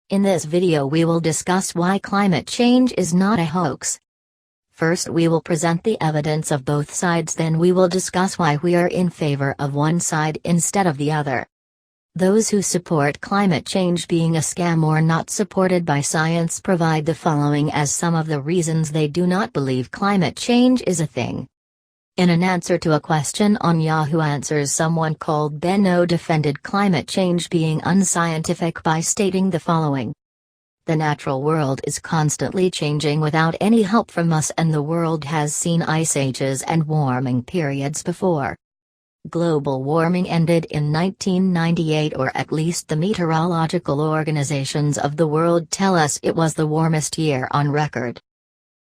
In this video we will discuss why climate change is not a hoax. First we will present the evidence of both sides, then we will discuss why we are in favor of one side instead of the other. Those who support climate change being a scam or not supported by science provide the following as some of the reasons they do not believe climate change is a thing. In an answer to a question on Yahoo Answers, someone called Benno defended climate change being unscientific by stating the following. The natural world is constantly changing without any help from us, and the world has seen ice ages and warming periods before. Global warming ended in 1998, or at least the meteorological organizations of the world tell us it was the warmest year on record.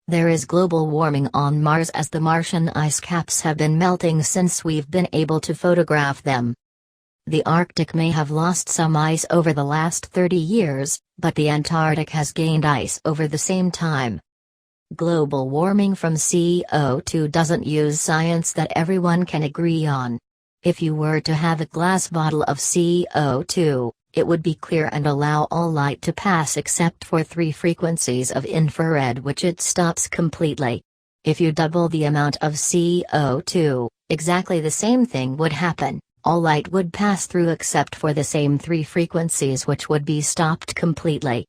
There is global warming on Mars as the Martian ice caps have been melting since we've been able to photograph them. The Arctic may have lost some ice over the last 30 years, but the Antarctic has gained ice over the same time. Global warming from CO2 doesn't use science that everyone can agree on. If you were to have a glass bottle of CO2, it would be clear and allow all light to pass except for 3 frequencies of infrared, which it stops completely. If you double the amount of CO2, exactly the same thing would happen. All light would pass through except for the same 3 frequencies, which would be stopped completely.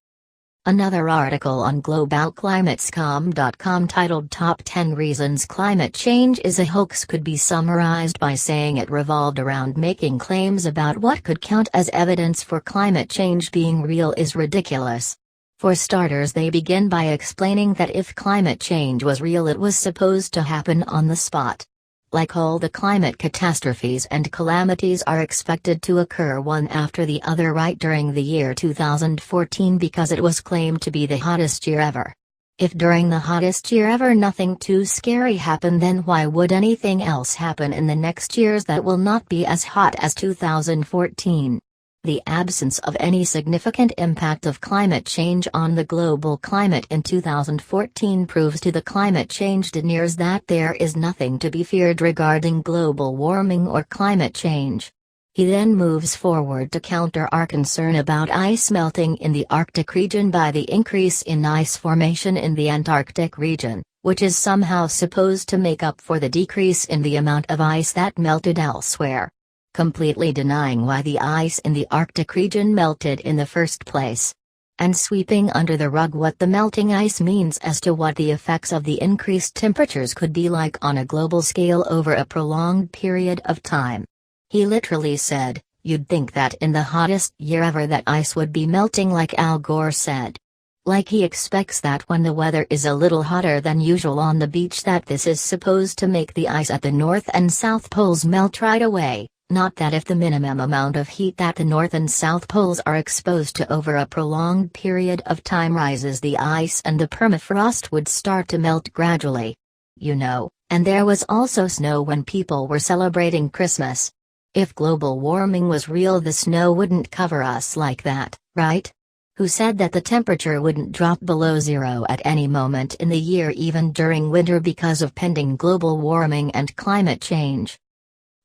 Another article on globalclimatescom.com titled Top 10 Reasons Climate Change is a Hoax could be summarized by saying it revolved around making claims about what could count as evidence for climate change being real is ridiculous. For starters, they begin by explaining that if climate change was real, it was supposed to happen on the spot. Like all the climate catastrophes and calamities are expected to occur one after the other right during the year 2014 because it was claimed to be the hottest year ever. If during the hottest year ever nothing too scary happened, then why would anything else happen in the next years that will not be as hot as 2014? The absence of any significant impact of climate change on the global climate in 2014 proves to the climate change deniers that there is nothing to be feared regarding global warming or climate change. He then moves forward to counter our concern about ice melting in the Arctic region by the increase in ice formation in the Antarctic region, which is somehow supposed to make up for the decrease in the amount of ice that melted elsewhere, completely denying why the ice in the Arctic region melted in the first place, and sweeping under the rug what the melting ice means as to what the effects of the increased temperatures could be like on a global scale over a prolonged period of time. He literally said, "You'd think that in the hottest year ever that ice would be melting," like Al Gore said. Like he expects that when the weather is a little hotter than usual on the beach that this is supposed to make the ice at the North and South Poles melt right away. Not that if the minimum amount of heat that the North and South Poles are exposed to over a prolonged period of time rises, the ice and the permafrost would start to melt gradually. And there was also snow when people were celebrating Christmas. If global warming was real, the snow wouldn't cover us like that, right? Who said that the temperature wouldn't drop below zero at any moment in the year, even during winter, because of pending global warming and climate change?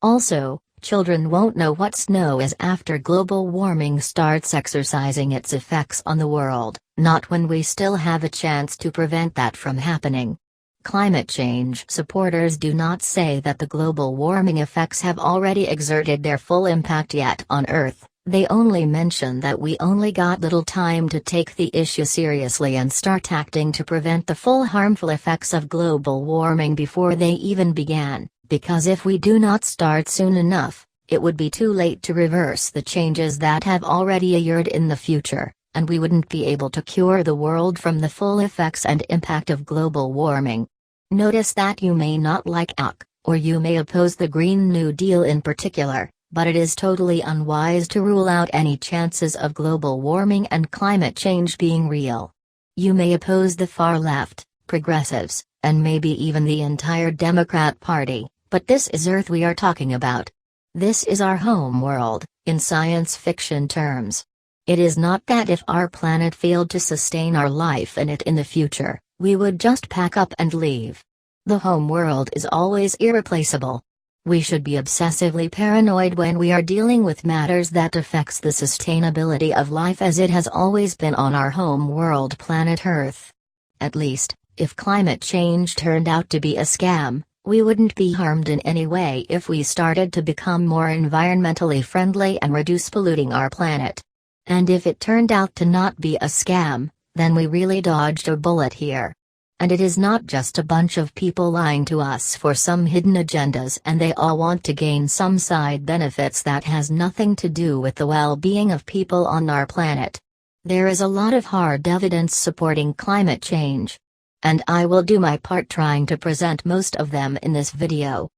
Also, children won't know what snow is after global warming starts exercising its effects on the world, not when we still have a chance to prevent that from happening. Climate change supporters do not say that the global warming effects have already exerted their full impact yet on Earth. They only mention that we only got little time to take the issue seriously and start acting to prevent the full harmful effects of global warming before they even began. Because if we do not start soon enough, it would be too late to reverse the changes that have already occurred in the future, and we wouldn't be able to cure the world from the full effects and impact of global warming. Notice that you may not like AUK, or you may oppose the Green New Deal in particular, but it is totally unwise to rule out any chances of global warming and climate change being real. You may oppose the far left, progressives, and maybe even the entire Democrat Party. But this is Earth we are talking about. This is our home world, in science fiction terms. It is not that if our planet failed to sustain our life in it in the future, we would just pack up and leave. The home world is always irreplaceable. We should be obsessively paranoid when we are dealing with matters that affects the sustainability of life as it has always been on our home world planet Earth. At least, if climate change turned out to be a scam, we wouldn't be harmed in any way if we started to become more environmentally friendly and reduce polluting our planet. And if it turned out to not be a scam, then we really dodged a bullet here. And it is not just a bunch of people lying to us for some hidden agendas, and they all want to gain some side benefits that has nothing to do with the well-being of people on our planet. There is a lot of hard evidence supporting climate change. And I will do my part trying to present most of them in this video.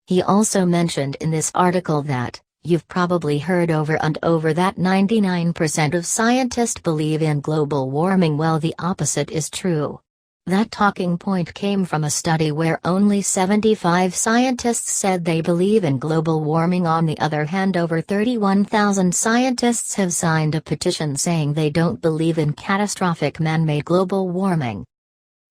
He also mentioned in this article that, you've probably heard over and over that 99% of scientists believe in global warming. Well, the opposite is true. That talking point came from a study where only 75 scientists said they believe in global warming. On the other hand, over 31,000 scientists have signed a petition saying they don't believe in catastrophic man-made global warming.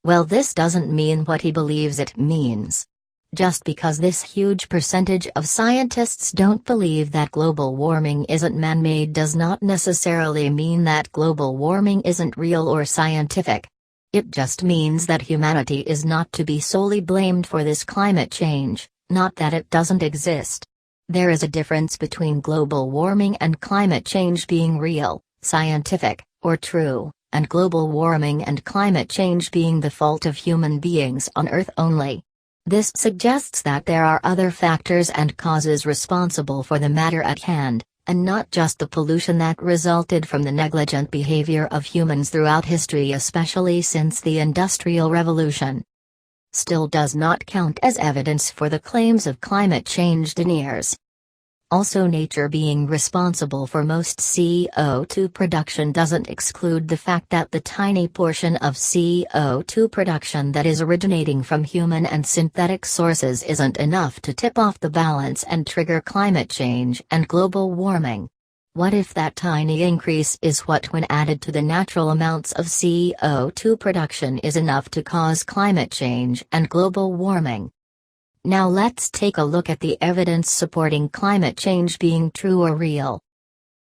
Well, this doesn't mean what he believes it means. Just because this huge percentage of scientists don't believe that global warming isn't man-made does not necessarily mean that global warming isn't real or scientific. It just means that humanity is not to be solely blamed for this climate change, not that it doesn't exist. There is a difference between global warming and climate change being real, scientific, or true, and global warming and climate change being the fault of human beings on Earth only. This suggests that there are other factors and causes responsible for the matter at hand, and not just the pollution that resulted from the negligent behavior of humans throughout history, especially since the Industrial Revolution. Still does not count as evidence for the claims of climate change deniers. Also, nature being responsible for most CO2 production doesn't exclude the fact that the tiny portion of CO2 production that is originating from human and synthetic sources isn't enough to tip off the balance and trigger climate change and global warming. What if that tiny increase is what, when added to the natural amounts of CO2 production, is enough to cause climate change and global warming? Now let's take a look at the evidence supporting climate change being true or real.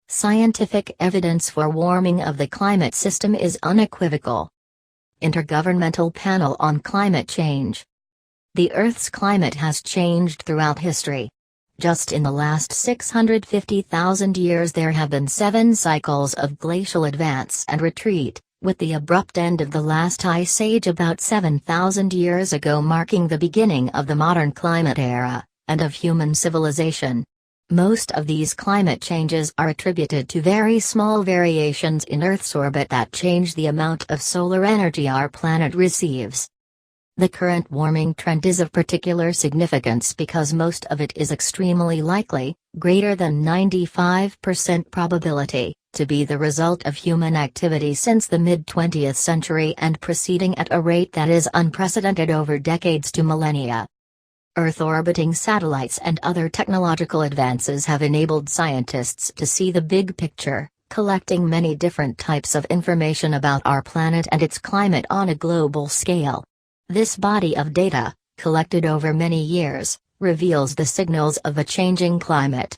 Scientific evidence for warming of the climate system is unequivocal. Intergovernmental Panel on Climate Change. The Earth's climate has changed throughout history. Just in the last 650,000 years there have been 7 cycles of glacial advance and retreat, with the abrupt end of the last ice age about 7,000 years ago marking the beginning of the modern climate era, and of human civilization. Most of these climate changes are attributed to very small variations in Earth's orbit that change the amount of solar energy our planet receives. The current warming trend is of particular significance because most of it is extremely likely, greater than 95% probability, to be the result of human activity since the mid-20th century and proceeding at a rate that is unprecedented over decades to millennia. Earth-orbiting satellites and other technological advances have enabled scientists to see the big picture, collecting many different types of information about our planet and its climate on a global scale. This body of data, collected over many years, reveals the signals of a changing climate.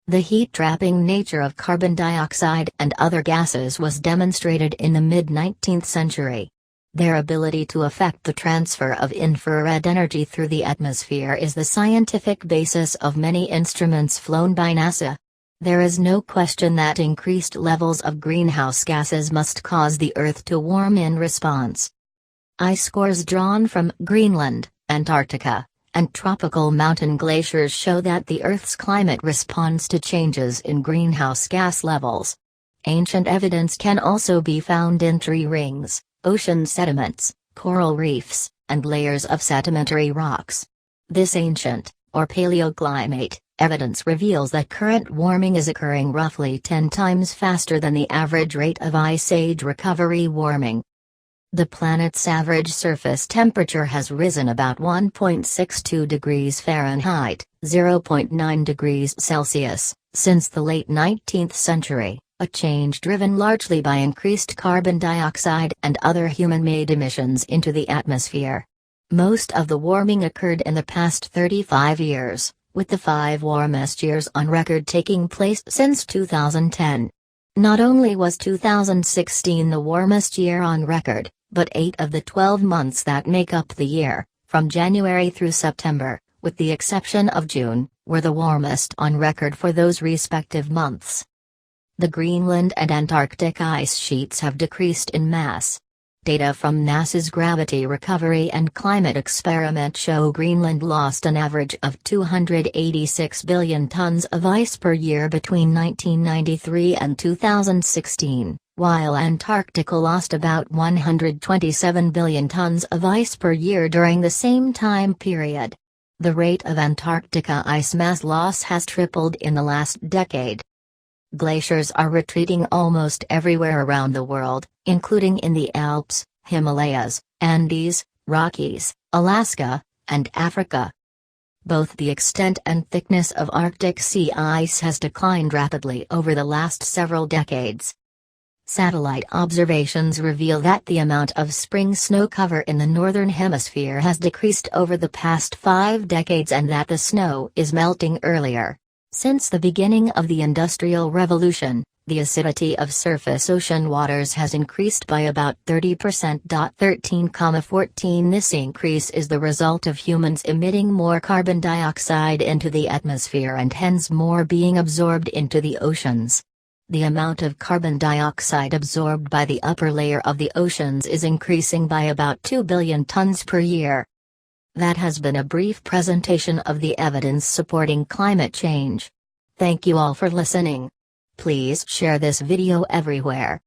The heat-trapping nature of carbon dioxide and other gases was demonstrated in the mid-19th century. Their ability to affect the transfer of infrared energy through the atmosphere is the scientific basis of many instruments flown by NASA. There is no question that increased levels of greenhouse gases must cause the Earth to warm in response. Ice cores drawn from Greenland, Antarctica, and tropical mountain glaciers show that the Earth's climate responds to changes in greenhouse gas levels. Ancient evidence can also be found in tree rings, ocean sediments, coral reefs, and layers of sedimentary rocks. This ancient, or paleoclimate, evidence reveals that current warming is occurring roughly 10 times faster than the average rate of Ice Age recovery warming. The planet's average surface temperature has risen about 1.62 degrees Fahrenheit, 0.9 degrees Celsius, since the late 19th century, a change driven largely by increased carbon dioxide and other human-made emissions into the atmosphere. Most of the warming occurred in the past 35 years, with the 5 warmest years on record taking place since 2010. Not only was 2016 the warmest year on record, but 8 of the 12 months that make up the year, from January through September, with the exception of June, were the warmest on record for those respective months. The Greenland and Antarctic ice sheets have decreased in mass. Data from NASA's Gravity Recovery and Climate Experiment show Greenland lost an average of 286 billion tons of ice per year between 1993 and 2016, while Antarctica lost about 127 billion tons of ice per year during the same time period. The rate of Antarctica ice mass loss has tripled in the last decade. Glaciers are retreating almost everywhere around the world, including in the Alps, Himalayas, Andes, Rockies, Alaska, and Africa. Both the extent and thickness of Arctic sea ice has declined rapidly over the last several decades. Satellite observations reveal that the amount of spring snow cover in the northern hemisphere has decreased over the past 5 decades and that the snow is melting earlier. Since the beginning of the Industrial Revolution, the acidity of surface ocean waters has increased by about 30%. 13,14 This increase is the result of humans emitting more carbon dioxide into the atmosphere and hence more being absorbed into the oceans. The amount of carbon dioxide absorbed by the upper layer of the oceans is increasing by about 2 billion tons per year. That has been a brief presentation of the evidence supporting climate change. Thank you all for listening. Please share this video everywhere.